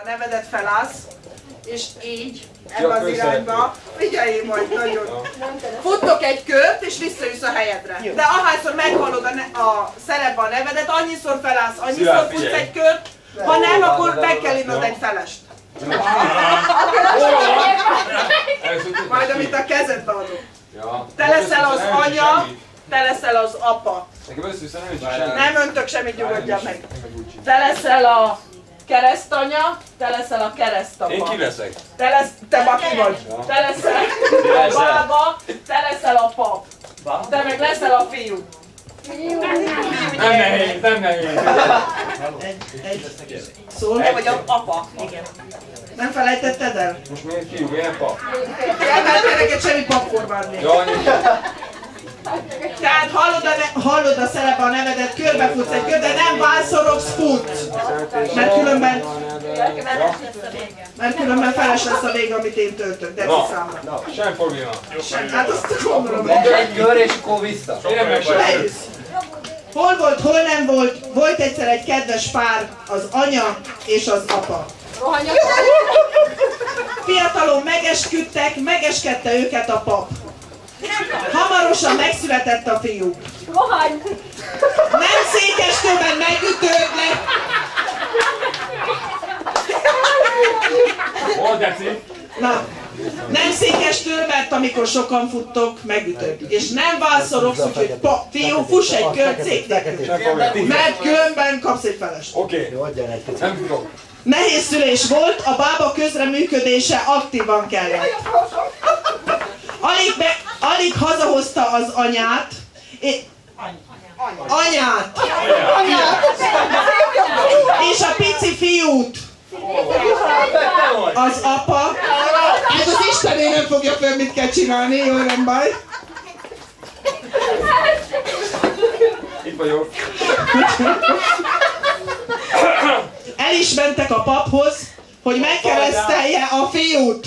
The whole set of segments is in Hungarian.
a nevedet felállsz, és így, ebbe az irányba, figyeljél majd nagyon. Futtok egy kört, és visszajössz a helyedre. De ahányszor meghallod a szerepbe a nevedet, annyiszor felállsz, annyiszor futsz egy kört, ha nem, akkor meg kell innod egy felest. Majd amit a kezedbe adok. Te leszel az anya, te leszel az apa. Nem öntök semmit, nyugodjál meg. Te leszel a keresztanya, te leszel a keresztapa. Én ki leszek? Te baki vagy. Te leszel a bába, te leszel a pap. Te meg leszel a fiú. Nem nehéz, nem nehéz. Szól, te vagy az apa. Igen. Nem felejtetted el? Most miért fiú, milyen pap? Mert neked semmi papformád még. Tehát hallod a szerepe a nevedet, körbefutsz egy kör, de nem válszorogsz, futsz. Mert különben feles lesz a vége, amit én töltök, de számomra. Na, sem probléma. Hát azt gondolom. Egy kör és akkor vissza. Leülsz. Hol volt, hol nem volt, volt egyszer egy kedves pár, az anya és az apa. Fiatalon megesküdtek, megeskedte őket a pap. Hamarosan megszületett a fiú. Nem Székeskőben megütődnek. Na, nem Székestől, mert amikor sokan futtok, megütök. És nem válszorogsz, úgyhogy fiú, fuss egy kört Széknek. Mert különben kapsz egy felest. Oké. Nem tudok. Nehéz szülés volt, a bába közreműködése aktívan kellett. Alig hazahozta az anyát. Anyát! És a pici fiút. Az apa. Ez az Istené nem fogja fel, mit kell csinálni, jó, nem baj. Itt vagyok. El is mentek a paphoz, hogy megkeresztelje a fiút.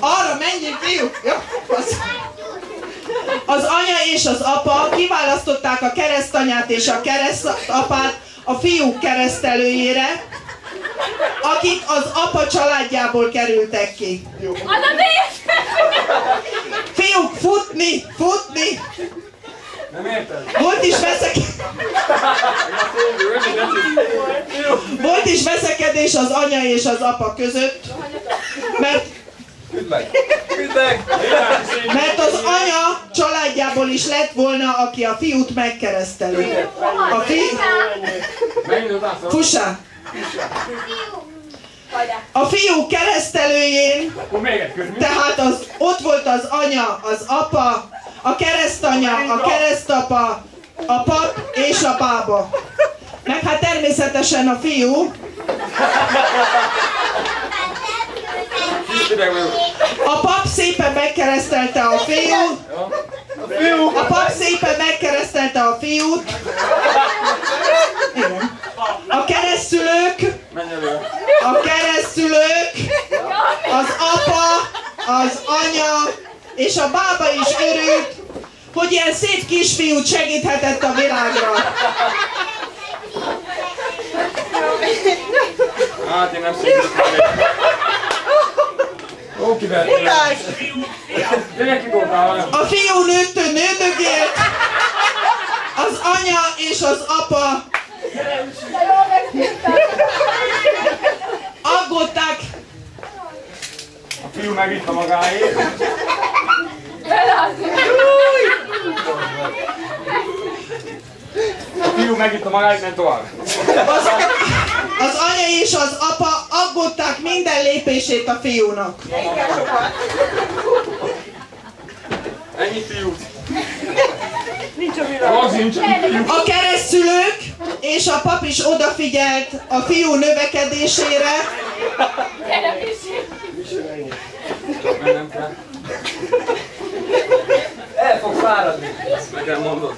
Arra menjünk, fiú! Ja, az anya és az apa kiválasztották a keresztanyát és a keresztapát a fiúk keresztelőjére, akik az apa családjából kerültek ki. Fiúk, futni, futni! Nem érted? Volt is veszekedés az anya és az apa között, mert az anya családjából is lett volna, aki a fiút megkeresztelő. Fussá! A fiú keresztelőjén, tehát ott volt az anya, az apa, a keresztanya, a keresztapa, a pap és a bába. Meg hát természetesen a fiú. A pap szépen megkeresztelte a fiút. A pap szépen megkeresztelte a fiút. Igen. A keresztülők, az apa, az anya és a bába is örült, hogy ilyen szép kisfiút segíthetett a világra. Hát én nem szépen. Ó, kivertél. A fiú nőtől-nődögélt, az anya és az apa aggódták. A fiú megitta magáét. A fiú megitta magáét, nem tovább. Az anya és az apa aggódták minden lépését a fiúnak. Ennyi fiút. Nincs a világ. A keresztszülők és a pap is odafigyelt a fiú növekedésére. Mennem kell. El fog fáradni. Nekem mondod.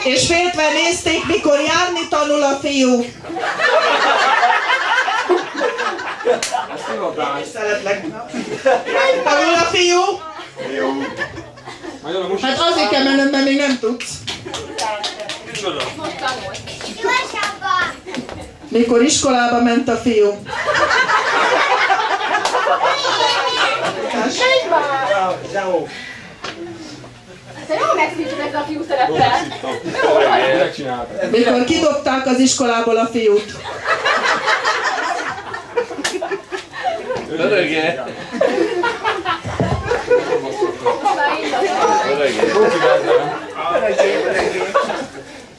És féltve nézték, mikor járni tanul a fiú. Szeretlek. Tanul a fiú? Hát azért kell menned, mert még nem tudsz. Micsoda? Mikor iskolába ment a fiú. Te jól megszívtad ezzel a fiú szereppel. Mikor kidobták az iskolából a fiút. Öröge.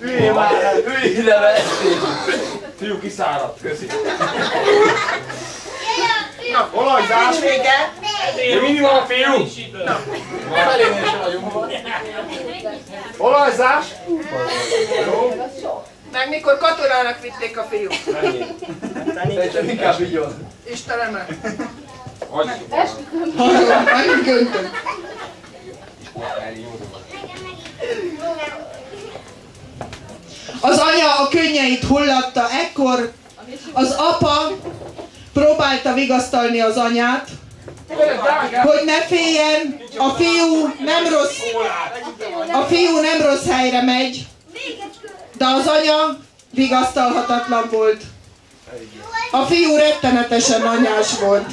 Üljél már, üljél ide veszni. Fiú kiszáradt, köszi. Na, olajzás vége. De mindig van a fiú? Felénél sem vagyunk. Olajzás. Meg mikor katonának vitték a fiút. Szerintem inkább így van. Istenemre. Esküszöm. Megint göntök. Az anya a könnyeit hullatta, ekkor az apa próbálta vigasztalni az anyát, hogy ne féljen, a fiú nem rossz helyre megy, de az anya vigasztalhatatlan volt. A fiú rettenetesen anyás volt.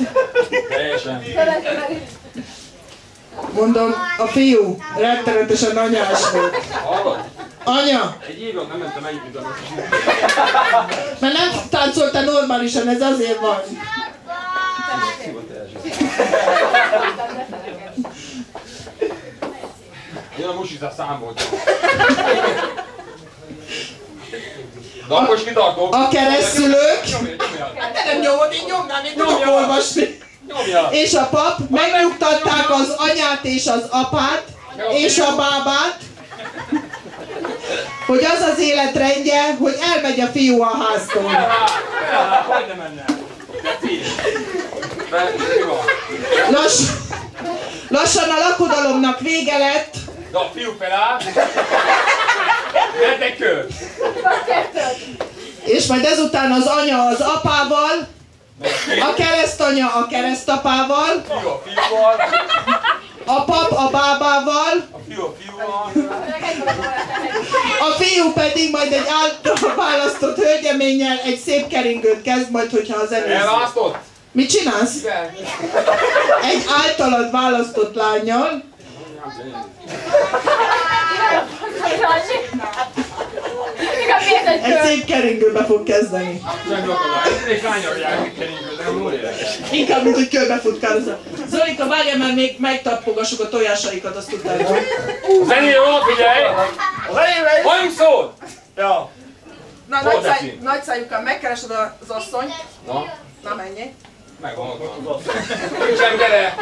Teljesen. Mondom, a fiú rettenetesen anyás volt. Hallod? Anya! Egy évig nem mentem együtt, mint a Mert nem táncoltál normálisan, ez azért van. Én a musizás számoltam. De akkor is kitartok. A keresztszülők, Nyomjad. te nem nyomod, én nyomnám, én tudok olvasni. Nyomjad. És a pap megnyugtatták az anyát és az apát, és a bábát, hogy az az életrendje, hogy elmegy a fiú a háztól. Hogy ne menne? De figyelj. Mi van? Lassan a lakodalomnak vége lett, De a fiú feláll. Mert egy kör. és majd ezután az anya az apával, a keresztanya a keresztapával, Fiú a fiúval. a pap a bábával, A fiú a fiúval. a fiú pedig majd egy által választott hölgyeménnyel egy szép keringőt kezd majd, hogyha az zenész. Elválasztott? Mit csinálsz? Igen. Egy általad választott lánnyal. Egy szép keringőbe fog kezdeni. Ez egy lányra járni keringő, de nem jól érdekes. Inkább, mint hogy körbe futkározza. Zolika, várjál már, még megtappogassuk a tojásaikat, azt tudtál. Zenél van, figyelj! Halljunk szót! Ja. Na, nagyszájúkkal megkeresed az asszonyt. Na, Na, menjél. megvan ott. Nincsen, gyere!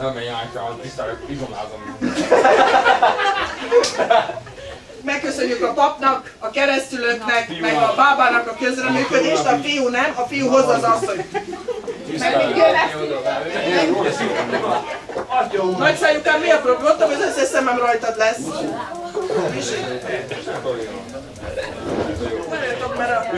Nem menj átján, tisztelek, izomlázom. Megköszönjük a papnak, a keresztülőknek, meg a bábának a közreműködést, a fiú nem, a fiú hozza az asszonyt. Nagyszájúkkal mi a probléma? Mondtam, hogy az összes szemem rajtad lesz. Várjatok, mert a...